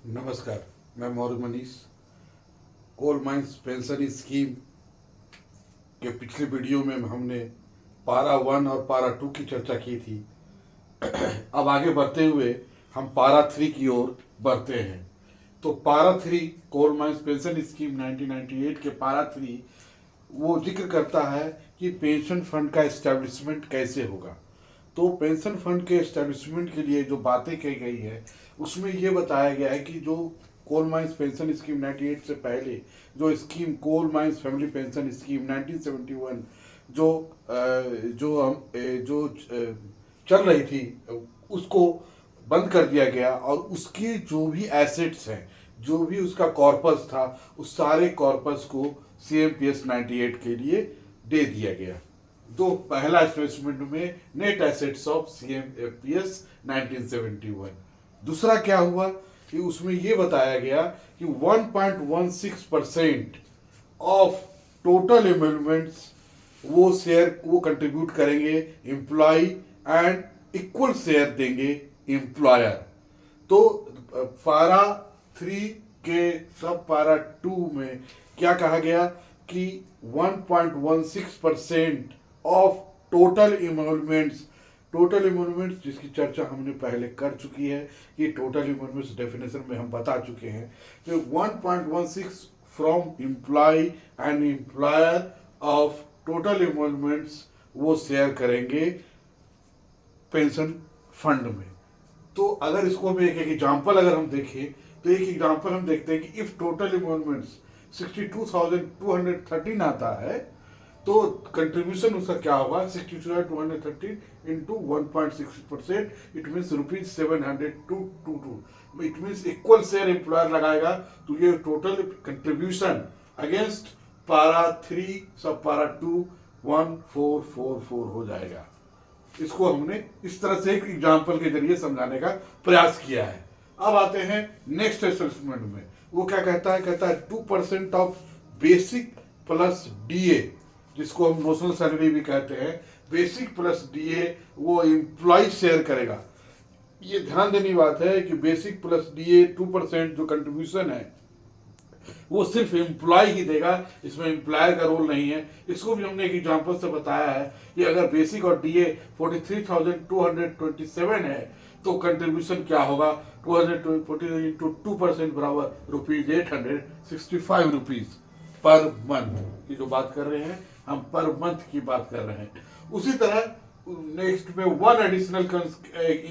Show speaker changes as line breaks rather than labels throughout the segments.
नमस्कार, मैं Maurya Manish. Coal mines pension scheme के पिछले वीडियो में हमने पारा 1 और पारा 2 की चर्चा की थी। अब आगे बढ़ते हुए हम पारा 3 की ओर बढ़ते हैं। तो पारा 3 कोल माइंस पेंशन स्कीम 1998 के पारा 3 वो जिक्र करता है कि पेंशन फंड का इस्टेब्लिशमेंट कैसे होगा। तो पेंशन फंड के इस्टेब्लिशमेंट के लिए जो बातें कही गई है उसमें ये बताया गया है कि जो कोल माइंस पेंशन स्कीम 98 से पहले जो scheme coal mines family pension scheme 1971 जो जो हम जो चल रही थी उसको बंद कर दिया गया और उसके जो भी एसेट्स हैं, जो भी उसका कॉर्पस था, उस सारे कॉर्पस को CMPS 98 के लिए दे दिया गया। तो पहला इन्वेस्टमेंट में नेट एसेट्स ऑफ CMPS 1971। दूसरा क्या हुआ कि उसमें यह बताया गया कि 1.16% ऑफ टोटल एमेंडमेंट्स वो कंट्रीब्यूट करेंगे एम्प्लॉय एंड इक्वल शेयर देंगे एम्प्लॉयर। तो पारा 3 के सब पारा 2 में क्या कहा गया कि 1.16% ऑफ टोटल इमोलमेंट्स जिसकी चर्चा हमने पहले कर चुकी है कि टोटल इमोलमेंट्स डेफिनेशन में हम बता चुके हैं। तो 1.16 from employee and employer of total emoluments वो शेयर करेंगे पेंशन फंड में। तो अगर इसको हम एक एग्जांपल अगर हम देखें तो एक एग्जांपल हम देखते हैं कि इफ टोटल इमोलमेंट्स 62,213 आता है तो कंट्रीब्यूशन उसका क्या होगा 62,213 into 1.6%, it means ₹722। It means equal share employer लगाएगा तो ये टोटल कंट्रीब्यूशन अगेंस्ट पारा 3 सब पारा 2 1444 हो जाएगा। इसको हमने इस तरह से एक एग्जाम्पल के जरिए समझाने का प्रयास किया है। अब आते हैं नेक्स्ट असेसमेंट में। वो क्या कहता है 2% ऑफ बेसिक प्लस DA, जिसको हम नोशनल सैलरी भी कहते हैं, बेसिक प्लस DA वो एम्प्लॉय शेयर करेगा। ये ध्यान देने बात है कि बेसिक प्लस DA 2% जो कंट्रीब्यूशन है वो सिर्फ एम्प्लॉय ही देगा, इसमें एम्प्लॉयर का रोल नहीं है। इसको भी हमने एक एग्जांपल से बताया है कि अगर बेसिक और DA 43,227 है तो कंट्रीब्यूशन क्या होगा 240 इंटू 2% बराबर ₹865 पर मंथ की जो बात कर रहे हैं हम पर मंथ की बात कर रहे हैं। उसी तरह नेक्स्ट में 1 additional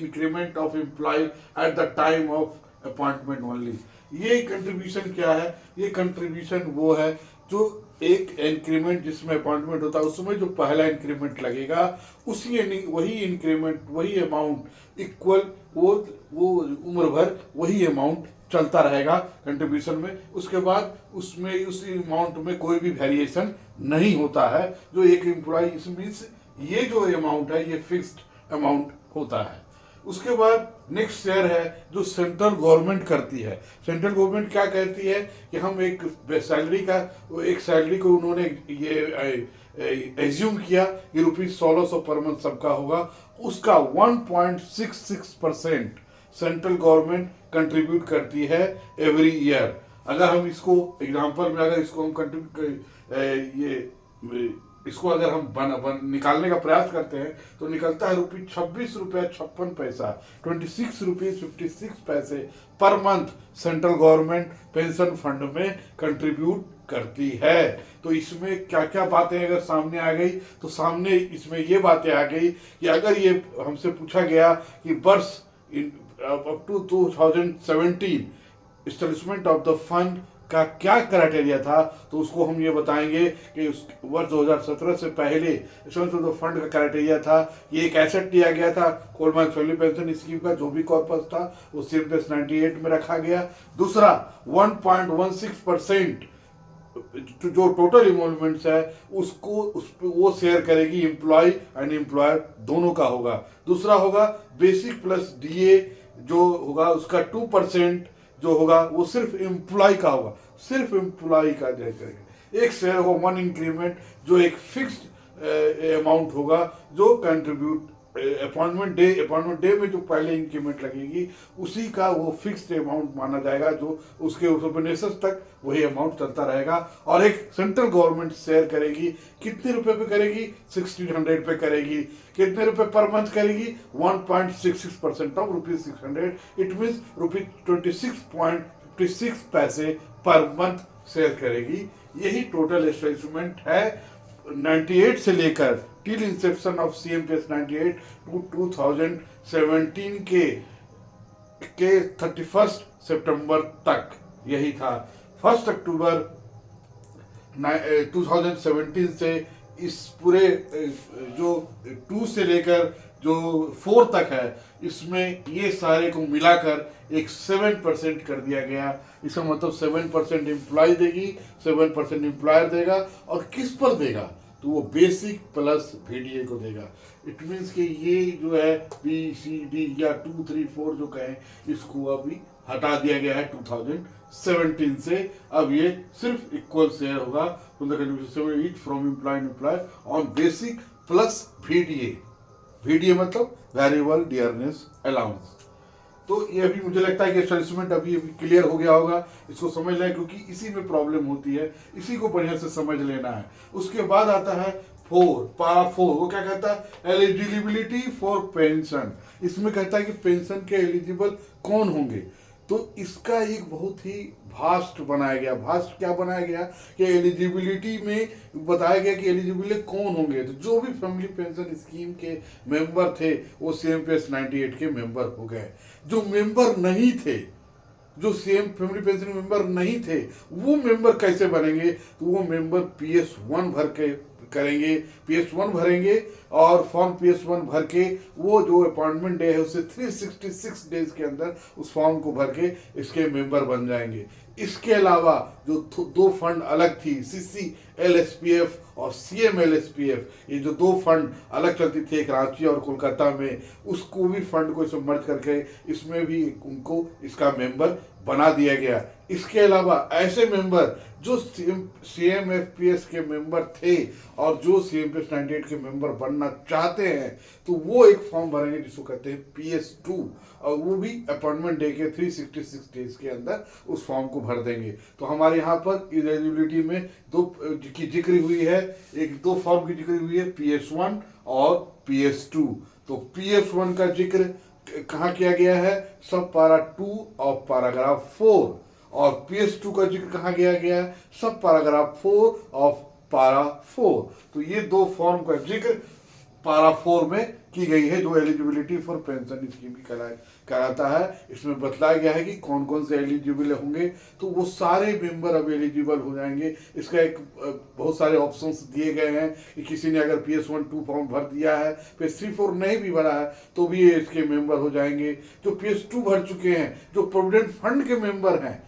increment of employ at the time of appointment only. ये कंट्रीब्यूशन क्या है? ये कंट्रीब्यूशन वो है जो एक इंक्रीमेंट जिसमें अपॉइंटमेंट होता है उसमें जो पहला इंक्रीमेंट लगेगा वही इंक्रीमेंट वही अमाउंट इक्वल वो उम्र भर वही अमाउंट चलता रहेगा कंट्रीब्यूशन में। उसके बाद उसमें उस अमाउंट में कोई भी वेरिएशन नहीं होता है। जो एक एम्प्लॉय इसमें ये जो अमाउंट है ये फिक्स्ड अमाउंट होता है। उसके बाद नेक्स्ट शेयर है जो सेंट्रल गवर्नमेंट करती है। सेंट्रल गवर्नमेंट क्या कहती है कि हम एक सैलरी को उन्होंने ये एज्यूम किया कि ₹1600 पर मंथ सबका होगा, उसका 1.66% सेंट्रल गवर्नमेंट कंट्रीब्यूट करती है एवरी ईयर। अगर हम इसको एग्जांपल में अगर इसको हम इसको अगर हम निकालने का प्रयास करते हैं तो निकलता है ₹26.56 ₹26.56 per month central government pension fund में कंट्रीब्यूट करती है। तो इसमें क्या क्या बातें अगर सामने आ गई तो सामने इसमें ये बातें आ गई कि अगर ये हमसे पूछा गया कि वर्ष up to 2017 establishment of the fund का क्या क्राइटेरिया था तो उसको हम ये बताएंगे कि उस वर्ष 2017 से पहले एस्टेब्लिशमेंट ऑफ द फंड का क्राइटेरिया था ये एक एसेट दिया गया था coal mines family pension scheme का जो भी कॉर्पस था वो CMPS 98 में रखा गया। दूसरा 1.16% जो टोटल इन्वॉल्वमेंट्स है वो शेयर करेगी एम्प्लॉय एंड एम्प्लॉयर दोनों का होगा। दूसरा होगा बेसिक प्लस DA जो होगा उसका 2% जो होगा वो सिर्फ एम्प्लॉय का होगा, सिर्फ एम्प्लॉय का करेंगे। एक शेयर होगा 1 इंक्रीमेंट जो एक फिक्स्ड अमाउंट होगा जो कंट्रीब्यूट अपॉइंटमेंट डे में जो पहले इंक्रीमेंट लगेगी उसी का वो फिक्स्ड अमाउंट माना जाएगा, जो उसके बेनिफिट तक वही अमाउंट चलता रहेगा। और एक सेंट्रल गवर्नमेंट शेयर करेगी, कितने रुपए पे करेगी, 1600 पे करेगी। कितने रुपए पर मंथ करेगी, 1.66% ऑफ ₹600, इट मीन ₹26.56 पैसे पर मंथ शेयर करेगी। यही टोटल एस्टेब्लिशमेंट है 98 से लेकर till inception of CMPS 98 to 2017 के 31 सितंबर तक यही था। 1 अक्टूबर 2017 से इस पूरे जो 2 से लेकर जो 4 तक है, इसमें ये सारे को मिलाकर एक 7% कर दिया गया। इसका मतलब 7% एम्प्लॉय देगी, 7% एम्प्लॉयर देगा। और किस पर देगा, तो वो बेसिक प्लस VDA को देगा। इट मीन्स कि ये जो है BCD या 2, 3, 4 जो कहें, इसको अभी हटा दिया गया है 2017 से। अब ये सिर्फ इक्वल शेयर होगा from employ on basic plus VDA मतलब वेरिएबल डियरनेस अलाउंस। तो ये अभी मुझे लगता है कि एस्टेब्लिशमेंट अभी क्लियर हो गया होगा, इसको समझ लें, क्योंकि इसी में प्रॉब्लम होती है, इसी को बढ़िया से समझ लेना है। उसके बाद आता है 4, पारा 4, वो क्या कहता है, एलिजिबिलिटी फॉर पेंशन। इसमें कहता है कि पेंशन के एलिजिबल कौन होंगे। तो इसका एक बहुत ही भास्ट बनाया गया। भास्ट क्या बनाया गया कि एलिजिबिलिटी में बताया गया कि एलिजिबल कौन होंगे। तो जो भी फैमिली पेंशन स्कीम के मेंबर थे वो CMPS 98 के मेंबर हो गए। जो मेंबर नहीं थे, जो फैमिली पेंशन मेंबर नहीं थे, वो मेंबर कैसे बनेंगे, तो वो मेंबर PS1 भर के करेंगे, PS1 भरेंगे। और फॉर्म PS1 भर के वो जो अपॉइंटमेंट डे है उससे 366 डेज के अंदर उस फॉर्म को भर के इसके मेंबर बन जाएंगे। इसके अलावा जो 2 फंड अलग थी, CCLSPF और CMLSPF, ये जो 2 फंड अलग चलती थी, एक रांची और कोलकाता में, उसको भी फंड को इसमें मर्ज करके इसमें भी उनको इसका मेंबर बना दिया गया। इसके अलावा ऐसे मेंबर जो CMFPS के मेंबर थे और जो CMPS 98 के मेंबर बनना चाहते हैं, तो वो एक फॉर्म भरेंगे जिसको कहते हैं PS2, और वो भी अपॉइंटमेंट डे के 366 डेज के अंदर उस फॉर्म को भर देंगे। तो हमारे यहाँ पर एलिजिबिलिटी में 2 की जिक्र हुई है, 2 फॉर्म की जिक्र हुई है, PS1 और PS2। तो PS1 का जिक्र कहाँ किया गया है, सब पारा 2 और पैराग्राफ 4। और PS2 का जिक्र कहाँ किया गया है, सब पैराग्राफ 4 ऑफ पारा 4। तो ये 2 फॉर्म का जिक्र पारा 4 में की गई है, जो एलिजिबिलिटी फॉर पेंशन स्कीम की कराता है। इसमें बतलाया गया है कि कौन कौन से एलिजिबल होंगे। तो वो सारे मेंबर अब एलिजिबल हो जाएंगे। इसका एक बहुत सारे ऑप्शंस दिए गए हैं कि किसी ने अगर PS1, 2 फॉर्म भर दिया है, PS3, 4 नहीं भी भरा है, तो भी ये इसके मेंबर हो जाएंगे। जो PS2 भर चुके हैं, जो प्रोविडेंट फंड के मेंबर हैं,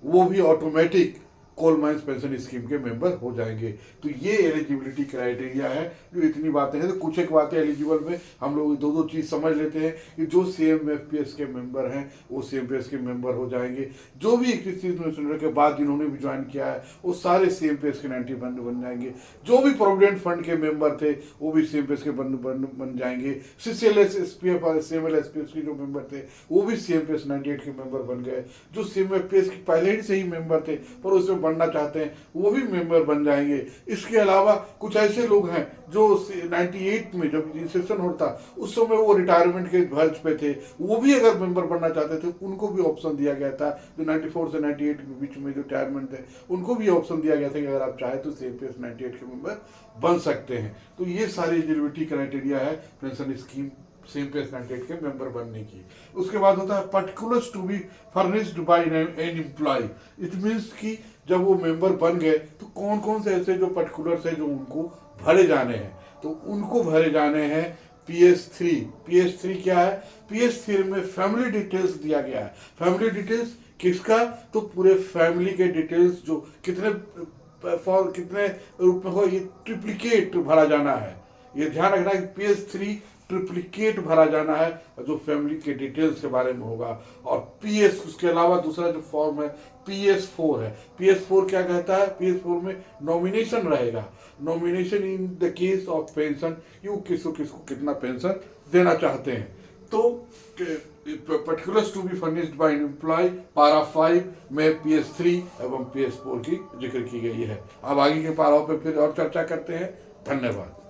वो भी automatic coal mines pension scheme के मेंबर हो जाएंगे। तो ये एलिजिबिलिटी क्राइटेरिया है। जो इतनी बातें हैं, तो कुछ एक बातें एलिजिबल में हम लोग 2 चीज़ समझ लेते हैं कि जो CMFPS के मेंबर हैं वो CMPS के मेंबर हो जाएंगे। जो भी 21 में के बाद जिन्होंने भी ज्वाइन किया है वो सारे CMPS के 90 बन जाएंगे। जो भी प्रोविडेंट फंड के मेंबर थे वो भी CMPS के बन जाएंगे। CCLSPF और CMLSPF के जो मेंबर थे वो भी CMPS 98 के मेंबर बन गए। जो CMFPS के पहले ही से ही मेंबर थे पर उसमें बनना चाहते हैं वो भी मेंबर बन जाएंगे। इसके अलावा कुछ ऐसे लोग हैं जो 98 में जब रिसेशन होता उस समय वो रिटायरमेंट के वर्ज पे थे, वो भी अगर मेंबर बनना चाहते थे उनको भी ऑप्शन दिया गया था। जो 94 से 98 के बीच में जो रिटायरमेंट थे उनको भी ऑप्शन दिया गया था कि अगर आप चाहें तो CMPS 98 के मेंबर बन सकते हैं। तो ये सारी एलिजिबिलिटी क्राइटेरिया है पेंशन स्कीम CMPS 98 के मेंबर बनने की। उसके बाद होता है particulars to be furnished by an employ. It means कि जब वो मेंबर बन गए तो कौन कौन से ऐसे जो पर्टिकुलर्स है जो उनको भरे जाने हैं, तो उनको भरे जाने हैं PS3। PS3 क्या है, PS3 में फैमिली डिटेल्स दिया गया है। फैमिली डिटेल्स किसका, तो पूरे फैमिली के डिटेल्स जो कितने रूप में हो, ये ट्रिप्लिकेट भरा जाना है। ये ध्यान रखना कि PS3 ट्रिप्लिकेट भरा जाना है, जो फैमिली के डिटेल्स के बारे में होगा। और PS, उसके अलावा दूसरा जो फॉर्म है PS4 है। PS4 क्या कहता है? PS4 में नॉमिनेशन रहेगा, nomination in the case of pension, you किसको किसको कितना पेंशन देना चाहते हैं। तो particulars to be furnished by employ, para 5 में PS3 एवं PS4 की जिक्र की गई है। अब आगे के पाराओं पे फिर और चर्चा करते हैं। धन्यवाद।